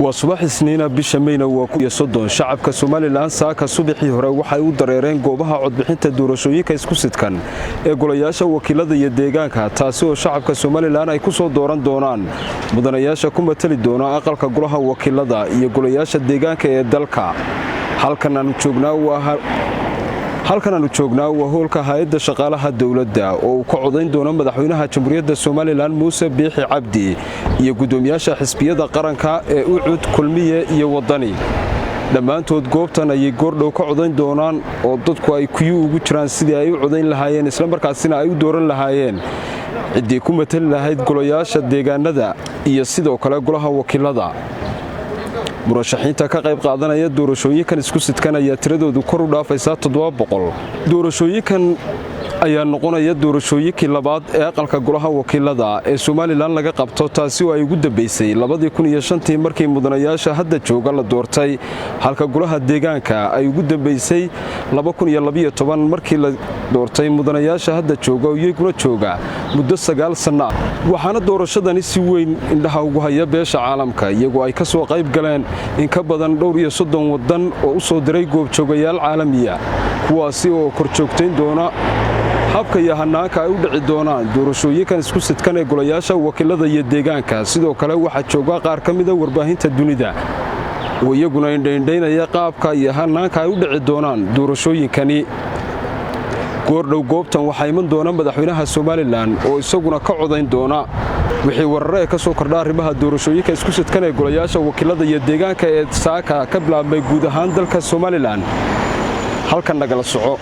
وصباح سنين بشمينا وكوية صدون شعب كسومالي لان ساكا صبحي هورا waxay u dareereen goobaha codbixinta doorashooyinka isku sidkan ee golayaasha wakiilada iyo deegaanka taasi oo shacabka Soomaaliland ay ku soo dooran doonaan mudanayaasha ku matali doona aqalka golaha wakiilada iyo golayaasha deegaanka ee dalka halkan aanu joognaa waa hoolka hay'adda shaqaalaha dawladda oo ka codayn doona madaxweynaha Jamhuuriyadda Soomaaliland Muuse Biixi Cabdi iyo gudoomiyaasha xisbiyada qaranka ee u cud kulmiye iyo wadani dhammaantood goobtan ay goordhow ka codayn doonaan oo dadku ay kuyu ugu jiraan sidii ay u codayn lahaayeen isla markaasina ay u dooran lahaayeen cidii ku matali lahayd golayaasha deegaanada iyo sidoo kale golaha wakiilada murashaxiinta ka qayb qaadanaya doorashooyinkan isku sidkan ayaa tiradoodu kor u dhaafaysa 700 doorashooyinkan ayaa noqonaya doorashooyinkii labaad ee aqalka golaha wakiilada ee Soomaaliland laga qabto taasi oo ay ugu dambeysay 2005 markii mudanayaasha hadda jooga la doortay halka golaha deegaanka ay ugu dambeysay 2012 markii la doortay mudanayaasha hadda jooga oo iyaguna jooga muddo 9 sano waxaana doorashadani si weyn indhaha ugu haya beesha caalamka iyagoo ay ka soo qayb galeen in ka badan 30 wadan oo u soo diray goobjoogayaal caalamiya kuwaasi oo kor joogtayn doona habka iyo hanaanka ay u dhici doonaan doorashooyinkan isku sidkan ee golayaasha wakiilada iyo deegaanka sidoo kale waxa jooga qaar kamid ah warbaahinta dunida oo iyaguna indhaynaya qaabka iyo hanaanka ay u dhici doonaan doorashooyinkani goordhow goobtan waxaa iman doona madaxweynaha Soomaaliland oo isaguna ka codayn doona wixii warare ka soo kordha arrimaha doorashooyinka isku sidkan ee golayaasha wakiilada iyo deegaanka ee saaka ka bilaabmay guud ahaan dalka Soomaaliland halkan nagala soco